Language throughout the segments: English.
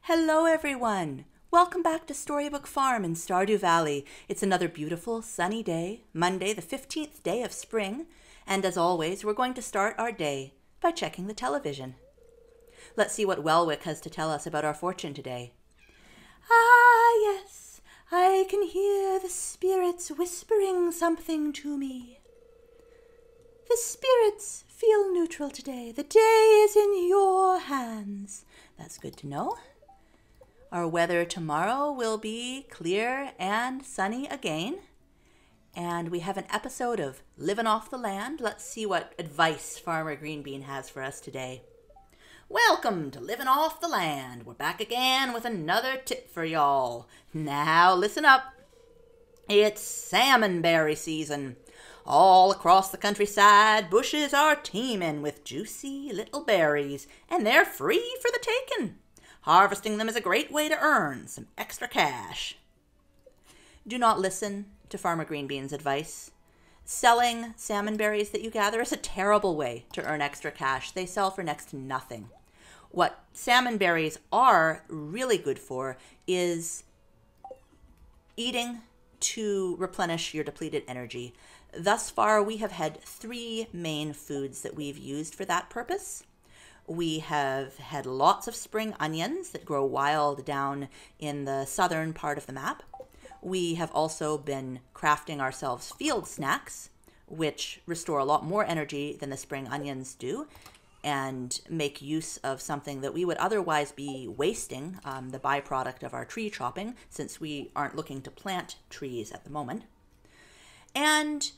Hello everyone! Welcome back to Storybook Farm in Stardew Valley. It's another beautiful sunny day, Monday the 15th day of spring, and as always we're going to start our day by checking the television. Let's see what Welwick has to tell us about our fortune today. Ah yes, I can hear the spirits whispering something to me. The spirits feel neutral today. The day is in your hands. That's good to know. Our weather tomorrow will be clear and sunny again. And we have an episode of Living Off the Land. Let's see what advice Farmer Greenbean has for us today. Welcome to Living Off the Land. We're back again with another tip for y'all. Now listen up. It's Salmonberry season. All across the countryside, bushes are teeming with juicy little berries, and they're free for the taking. Harvesting them is a great way to earn some extra cash. Do not listen to Farmer Greenbean's advice. Selling salmon berries that you gather is a terrible way to earn extra cash. They sell for next to nothing. What salmon berries are really good for is eating to replenish your depleted energy. Thus far, we have had 3 main foods that we've used for that purpose. We have had lots of spring onions that grow wild down in the southern part of the map. We have also been crafting ourselves field snacks, which restore a lot more energy than the spring onions do, and make use of something that we would otherwise be wasting, the byproduct of our tree chopping, since we aren't looking to plant trees at the moment. And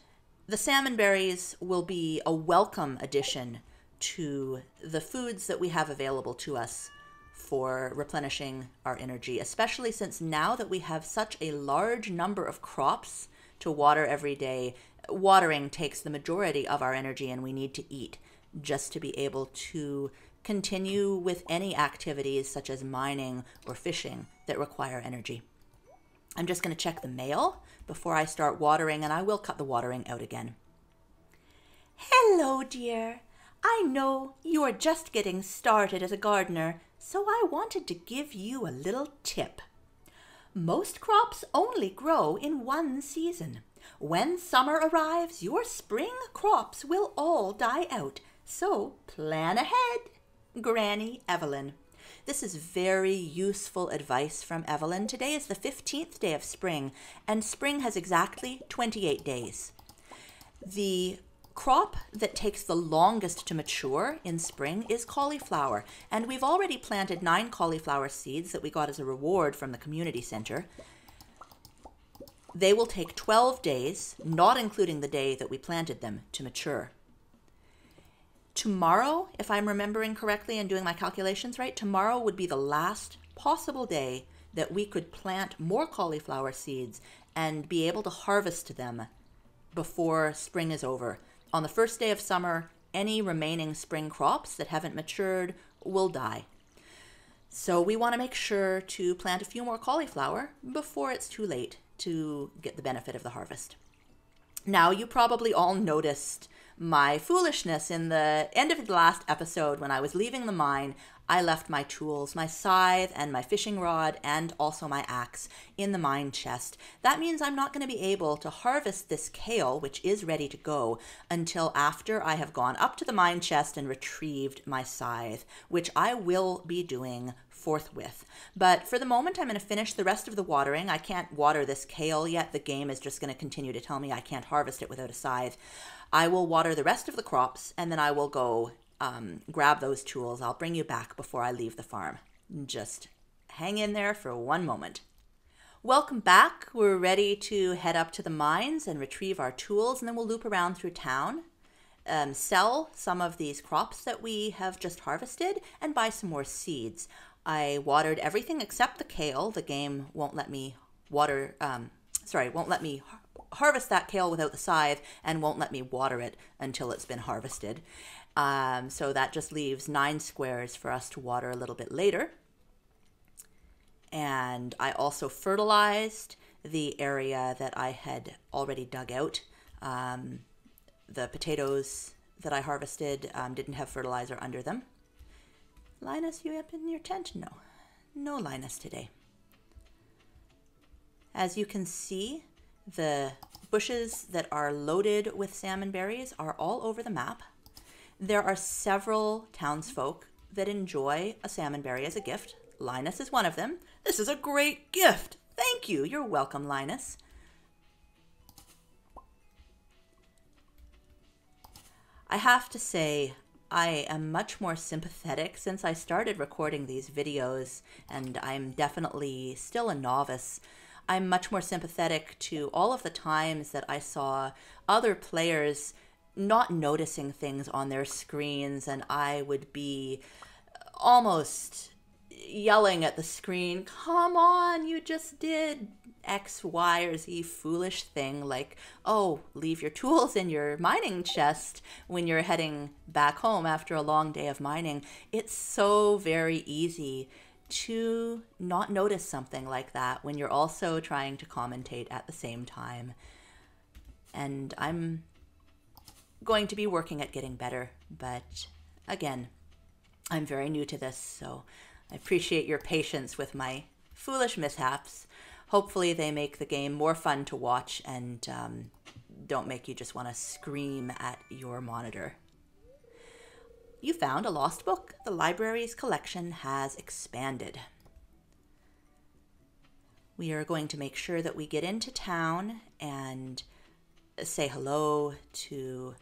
the salmon berries will be a welcome addition to the foods that we have available to us for replenishing our energy, especially since now that we have such a large number of crops to water every day, watering takes the majority of our energy, and we need to eat just to be able to continue with any activities such as mining or fishing that require energy. I'm just going to check the mail before I start watering, and I will cut the watering out again. Hello, dear. I know you are just getting started as a gardener, so I wanted to give you a little tip. Most crops only grow in one season. When summer arrives, your spring crops will all die out, so plan ahead. Granny Evelyn. This is very useful advice from Evelyn. Today is the 15th day of spring, and spring has exactly 28 days. The crop that takes the longest to mature in spring is cauliflower, and we've already planted 9 cauliflower seeds that we got as a reward from the community center. They will take 12 days, not including the day that we planted them, to mature. Tomorrow, if I'm remembering correctly and doing my calculations right, tomorrow would be the last possible day that we could plant more cauliflower seeds and be able to harvest them before spring is over. On the first day of summer, any remaining spring crops that haven't matured will die. So we want to make sure to plant a few more cauliflower before it's too late to get the benefit of the harvest. Now, you probably all noticed my foolishness in the end of the last episode. When I was leaving the mine, I left my tools, my scythe and my fishing rod, and also my axe in the mine chest. That means I'm not going to be able to harvest this kale, which is ready to go, until after I have gone up to the mine chest and retrieved my scythe, which I will be doing forthwith. But for the moment, I'm going to finish the rest of the watering. I can't water this kale yet. The game is just going to continue to tell me I can't harvest it without a scythe. I will water the rest of the crops, and then I will go grab those tools. I'll bring you back before I leave the farm. Just hang in there for one moment. Welcome back. We're ready to head up to the mines and retrieve our tools, and then we'll loop around through town, sell some of these crops that we have just harvested, and buy some more seeds. I watered everything except the kale. The game won't let me harvest that kale without the scythe, and won't let me water it until it's been harvested. So that just leaves 9 squares for us to water a little bit later. And I also fertilized the area that I had already dug out. The potatoes that I harvested didn't have fertilizer under them. Linus, you up in your tent? No. no Linus today. As you can see, the bushes that are loaded with salmon berries are all over the map. There are several townsfolk that enjoy a salmonberry as a gift. Linus is one of them. This is a great gift. Thank you. You're welcome, Linus. I have to say, I am much more sympathetic since I started recording these videos, and I'm definitely still a novice. I'm much more sympathetic to all of the times that I saw other players not noticing things on their screens, and I would be almost yelling at the screen, come on, you just did X, Y, or Z foolish thing, like, oh, leave your tools in your mining chest when you're heading back home after a long day of mining. It's so very easy to not notice something like that when you're also trying to commentate at the same time. And I'm going to be working at getting better, but again, I'm very new to this, so I appreciate your patience with my foolish mishaps. Hopefully they make the game more fun to watch and don't make you just want to scream at your monitor. You found a lost book. The library's collection has expanded. We are going to make sure that we get into town and say hello to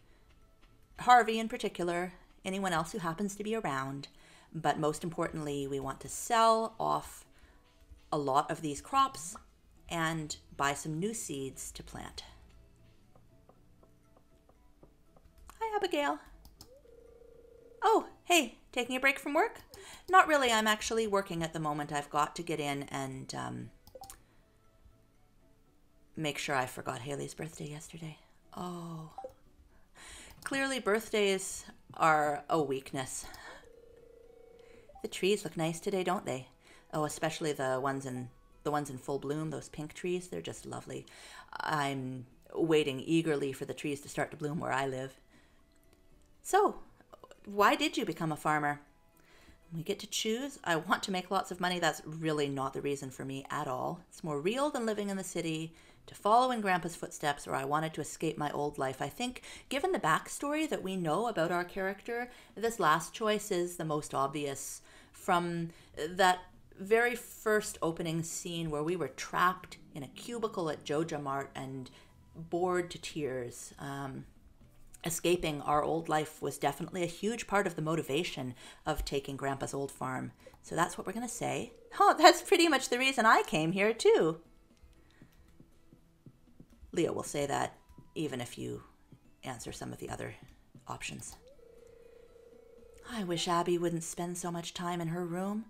Harvey in particular, anyone else who happens to be around. But most importantly, we want to sell off a lot of these crops and buy some new seeds to plant. Hi, Abigail. Oh, hey, taking a break from work? Not really. I'm actually working at the moment. I've got to get in and make sure I forgot Haley's birthday yesterday. Oh, clearly birthdays are a weakness. The trees look nice today, don't they? Oh, especially the ones in full bloom, those pink trees. They're just lovely. I'm waiting eagerly for the trees to start to bloom where I live. So, why did you become a farmer? We get to choose. I want to make lots of money. That's really not the reason for me at all. It's more real than living in the city, to follow in Grandpa's footsteps, or I wanted to escape my old life. I think, given the backstory that we know about our character, this last choice is the most obvious. From that very first opening scene where we were trapped in a cubicle at Joja Mart and bored to tears, escaping our old life was definitely a huge part of the motivation of taking Grandpa's old farm. So that's what we're going to say. Oh, that's pretty much the reason I came here too. Leo will say that even if you answer some of the other options. I wish Abby wouldn't spend so much time in her room.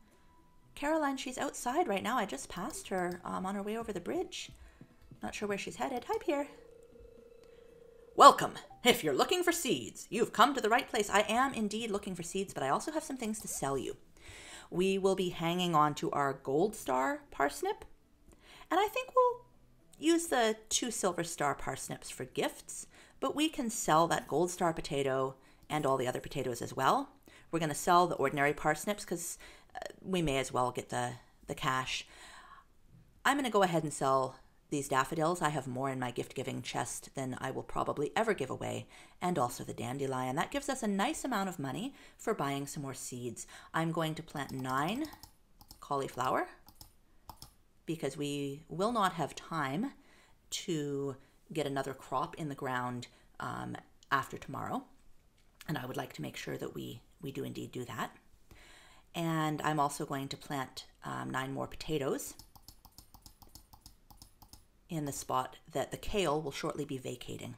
Caroline, she's outside right now. I just passed her on her way over the bridge. Not sure where she's headed. Hi, Pierre. Welcome. If you're looking for seeds, you've come to the right place. I am indeed looking for seeds, but I also have some things to sell you. We will be hanging on to our gold star parsnip, and I think we'll use the 2 silver star parsnips for gifts, but we can sell that gold star potato and all the other potatoes as well. We're going to sell the ordinary parsnips because we may as well get the cash. I'm going to go ahead and sell these daffodils. I have more in my gift-giving chest than I will probably ever give away, and also the dandelion. That gives us a nice amount of money for buying some more seeds. I'm going to plant 9 cauliflower because we will not have time to get another crop in the ground after tomorrow. And I would like to make sure that we do indeed do that. And I'm also going to plant 9 more potatoes in the spot that the kale will shortly be vacating.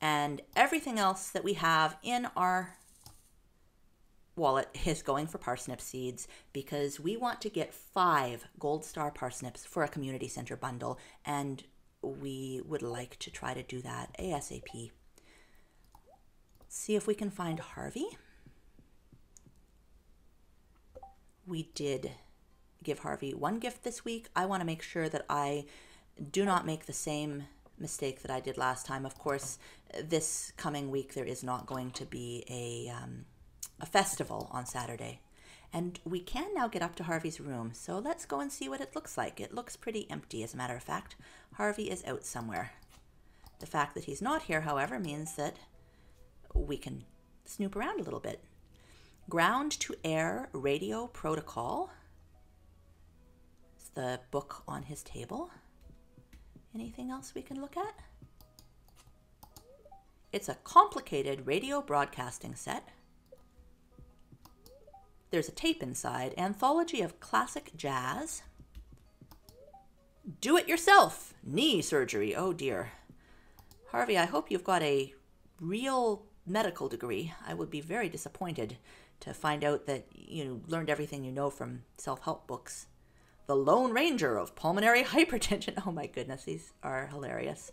And everything else that we have in our wallet is going for parsnip seeds because we want to get 5 gold star parsnips for a community center bundle, and we would like to try to do that ASAP. See if we can find Harvey. We did give Harvey 1 gift this week. I want to make sure that I do not make the same mistake that I did last time. Of course, this coming week there is not going to be a festival on Saturday, And we can now get up to Harvey's room, so let's go and see what it looks like. It looks pretty empty, as a matter of fact. Harvey is out somewhere. The fact that he's not here, however, means that we can snoop around a little bit. Ground to Air Radio Protocol. It's the book on his table. Anything else we can look at? It's a complicated radio broadcasting set. There's a tape inside. Anthology of classic jazz. Do it yourself. Knee surgery. Oh dear. Harvey, I hope you've got a real medical degree. I would be very disappointed to find out that you learned everything you know from self-help books. The Lone Ranger of Pulmonary Hypertension. Oh my goodness, these are hilarious.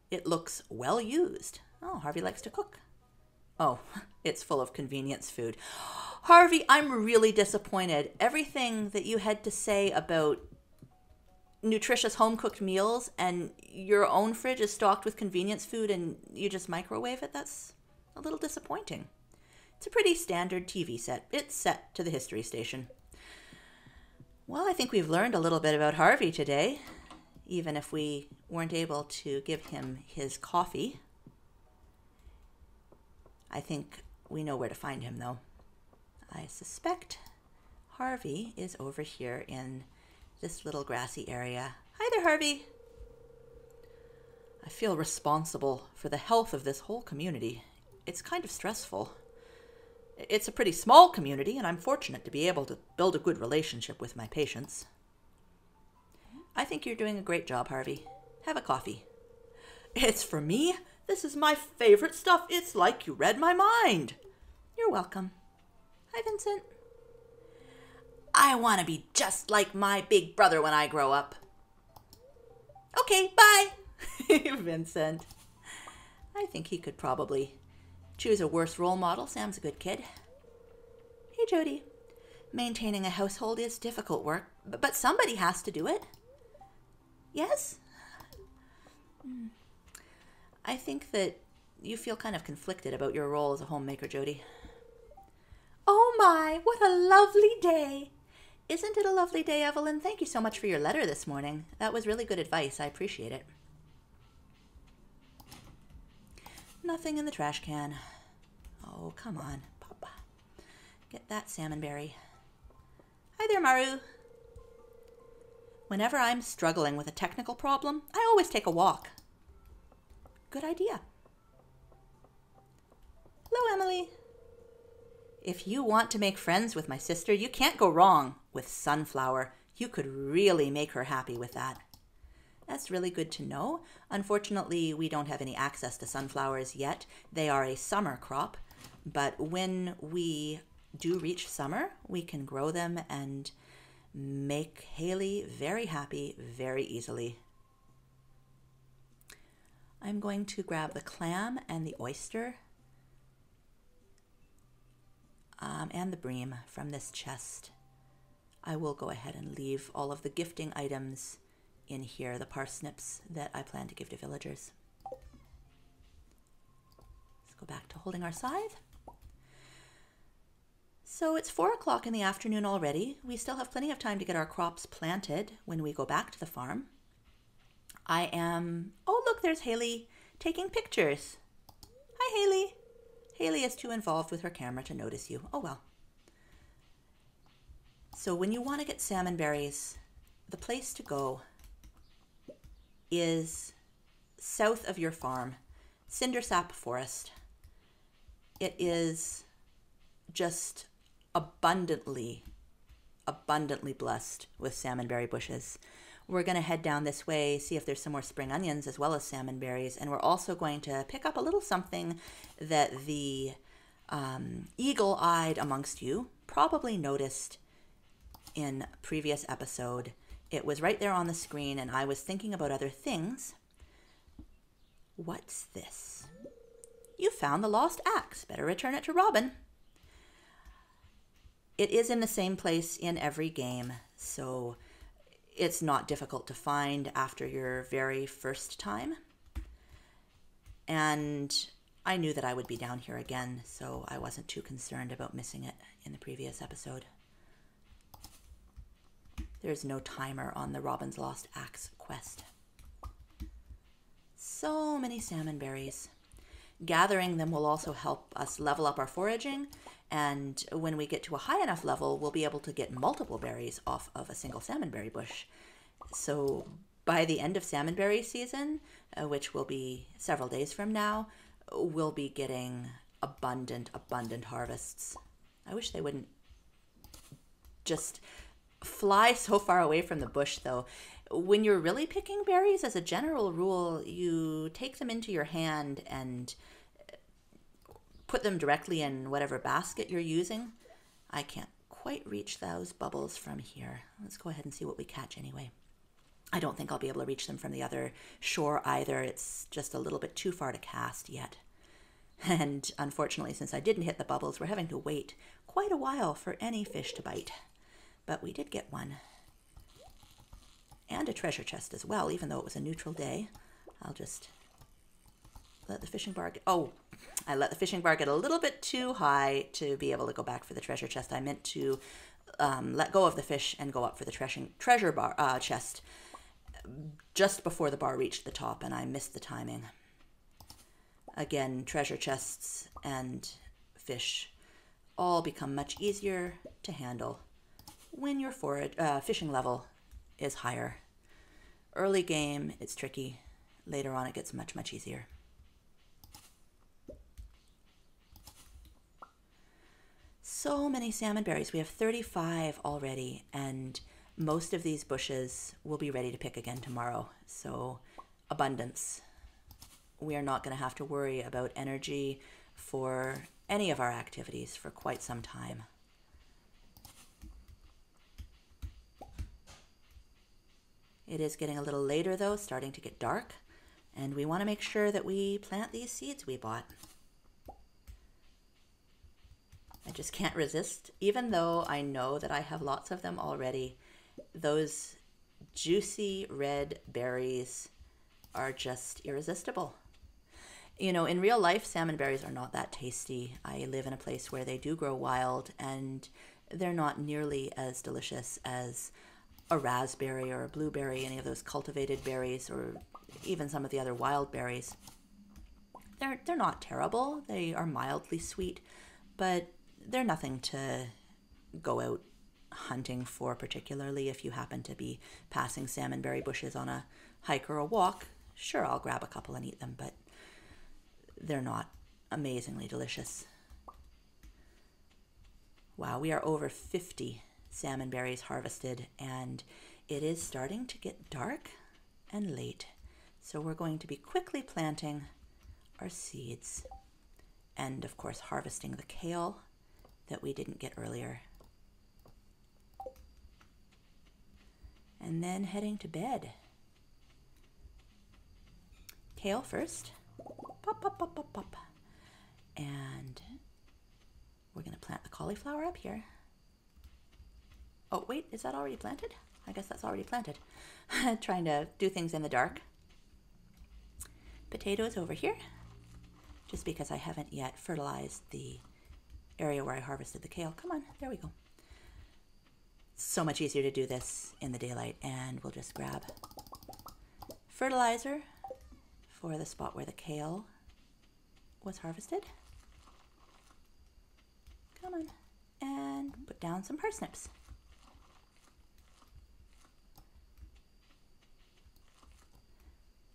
It looks well used. Oh, Harvey likes to cook. Oh, it's full of convenience food. Harvey, I'm really disappointed. Everything that you had to say about nutritious home-cooked meals and your own fridge is stocked with convenience food and you just microwave it, that's a little disappointing. It's a pretty standard TV set. It's set to the History Station. Well, I think we've learned a little bit about Harvey today, even if we weren't able to give him his coffee. I think we know where to find him, though. I suspect Harvey is over here in this little grassy area. Hi there, Harvey. I feel responsible for the health of this whole community. It's kind of stressful. It's a pretty small community, and I'm fortunate to be able to build a good relationship with my patients. I think you're doing a great job, Harvey. Have a coffee. It's for me? This is my favorite stuff. It's like you read my mind. You're welcome. Hi, Vincent. I want to be just like my big brother when I grow up. Okay, bye. Vincent. I think he could probably choose a worse role model. Sam's a good kid. Hey, Jody. Maintaining a household is difficult work, but somebody has to do it. Yes? I think that you feel kind of conflicted about your role as a homemaker, Jody. Oh my, what a lovely day. Isn't it a lovely day, Evelyn? Thank you so much for your letter this morning. That was really good advice. I appreciate it. Nothing in the trash can. Oh, come on, Papa. Get that salmonberry. Hi there, Maru. Whenever I'm struggling with a technical problem, I always take a walk. Good idea. Hello, Emily. If you want to make friends with my sister, you can't go wrong with sunflower. You could really make her happy with that. That's really good to know. Unfortunately, we don't have any access to sunflowers yet. They are a summer crop, but when we do reach summer, we can grow them and make Haley very happy very easily. I'm going to grab the clam and the oyster and the bream from this chest. I will go ahead and leave all of the gifting items in here, the parsnips that I plan to give to villagers. Let's go back to holding our scythe. So it's 4 o'clock in the afternoon already. We still have plenty of time to get our crops planted when we go back to the farm. Oh look, there's Haley taking pictures. Hi, Haley. Haley is too involved with her camera to notice you. Oh well. So when you want to get salmon berries, the place to go is south of your farm, Cindersap Forest. It is just abundantly blessed with salmonberry bushes. We're going to head down this way, see if there's some more spring onions as well as salmon berries, and we're also going to pick up a little something that the eagle-eyed amongst you probably noticed in a previous episode. It was right there on the screen, and I was thinking about other things. What's this? You found the lost axe. Better return it to Robin. It is in the same place in every game, so it's not difficult to find after your very first time. And I knew that I would be down here again, so I wasn't too concerned about missing it in the previous episode. There's no timer on the Robin's Lost Axe quest. So many salmon berries. Gathering them will also help us level up our foraging, and when we get to a high enough level, we'll be able to get multiple berries off of a single salmonberry bush. So by the end of salmonberry season, which will be several days from now, we'll be getting abundant harvests. I wish they wouldn't just fly so far away from the bush, though. When you're really picking berries, as a general rule, you take them into your hand and put them directly in whatever basket you're using. I can't quite reach those bubbles from here. Let's go ahead and see what we catch anyway. I don't think I'll be able to reach them from the other shore either. It's just a little bit too far to cast yet. And unfortunately, since I didn't hit the bubbles, we're having to wait quite a while for any fish to bite. But we did get one. And a treasure chest as well, even though it was a neutral day. I'll just let the fishing bar get... Oh, I let the fishing bar get a little bit too high to be able to go back for the treasure chest. I meant to let go of the fish and go up for the treasure bar chest just before the bar reached the top, and I missed the timing. Again, treasure chests and fish all become much easier to handle when your fishing level is higher. Early game, it's tricky. Later on, it gets much easier. So many salmon berries. We have 35 already, and most of these bushes will be ready to pick again tomorrow. So abundance. We are not going to have to worry about energy for any of our activities for quite some time. It is getting a little later though, starting to get dark, and we want to make sure that we plant these seeds we bought. I just can't resist, even though I know that I have lots of them already. Those juicy red berries are just irresistible. You know, in real life, salmon berries are not that tasty. I live in a place where they do grow wild, and they're not nearly as delicious as a raspberry or a blueberry, any of those cultivated berries, or even some of the other wild berries. They're not terrible. They are mildly sweet, but they're nothing to go out hunting for, particularly if you happen to be passing salmonberry bushes on a hike or a walk. Sure, I'll grab a couple and eat them, but they're not amazingly delicious. Wow, we are over 50 salmon berries harvested, and it is starting to get dark and late. So we're going to be quickly planting our seeds and, of course, harvesting the kale that we didn't get earlier. And then heading to bed. Kale first. Pop, pop, pop, pop, pop. And we're going to plant the cauliflower up here. Oh, wait, is that already planted? I guess that's already planted. Trying to do things in the dark. Potatoes over here, just because I haven't yet fertilized the area where I harvested the kale. Come on, there we go. So much easier to do this in the daylight, and we'll just grab fertilizer for the spot where the kale was harvested. Come on, and put down some parsnips.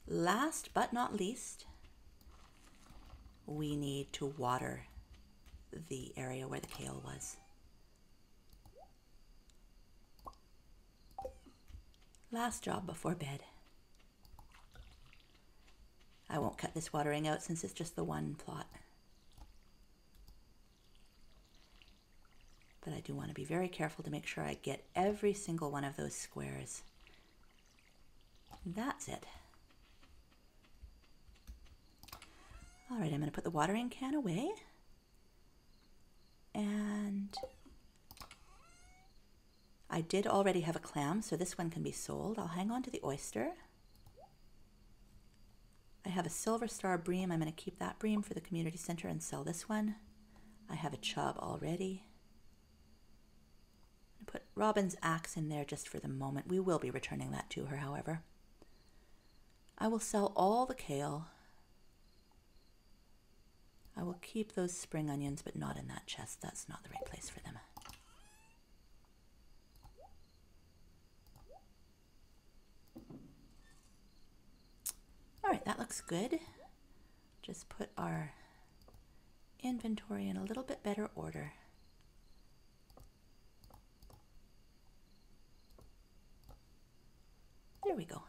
Last but not least, we need to water the area where the kale was. Last job before bed. I won't cut this watering out since it's just the one plot. But I do want to be very careful to make sure I get every single one of those squares. That's it. All right, I'm going to put the watering can away. And I did already have a clam, so this one can be sold. I'll hang on to the oyster. I have a silver star bream. I'm going to keep that bream for the community center and sell this one. I have a chub already. I put Robin's axe in there just for the moment. We will be returning that to her, however. I will sell all the kale. I will keep those spring onions, but not in that chest. That's not the right place for them. All right, that looks good. Just put our inventory in a little bit better order. There we go.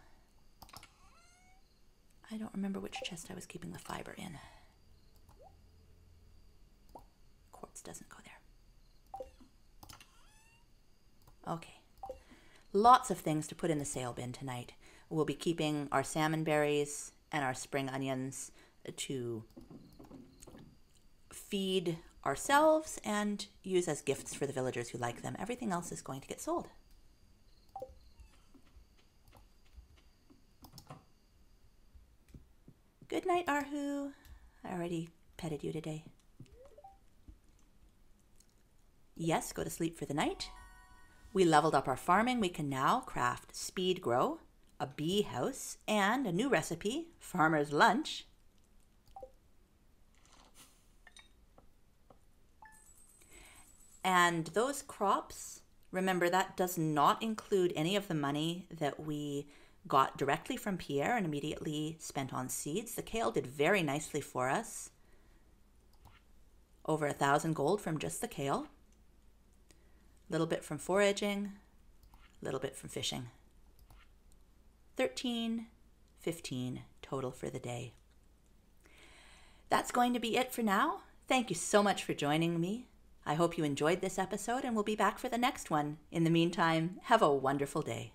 I don't remember which chest I was keeping the fiber in. Quartz doesn't go there. Okay. Lots of things to put in the sale bin tonight. We'll be keeping our salmon berries and our spring onions to feed ourselves and use as gifts for the villagers who like them. Everything else is going to get sold. Good night, Arhu. I already petted you today. Yes, go to sleep for the night. We leveled up our farming. We can now craft speed grow, a bee house, and a new recipe, farmer's lunch. And those crops, remember, that does not include any of the money that we got directly from Pierre and immediately spent on seeds. The kale did very nicely for us. Over 1,000 gold from just the kale. A little bit from foraging, a little bit from fishing. 13, 15 total for the day. That's going to be it for now. Thank you so much for joining me. I hope you enjoyed this episode and we'll be back for the next one. In the meantime, have a wonderful day.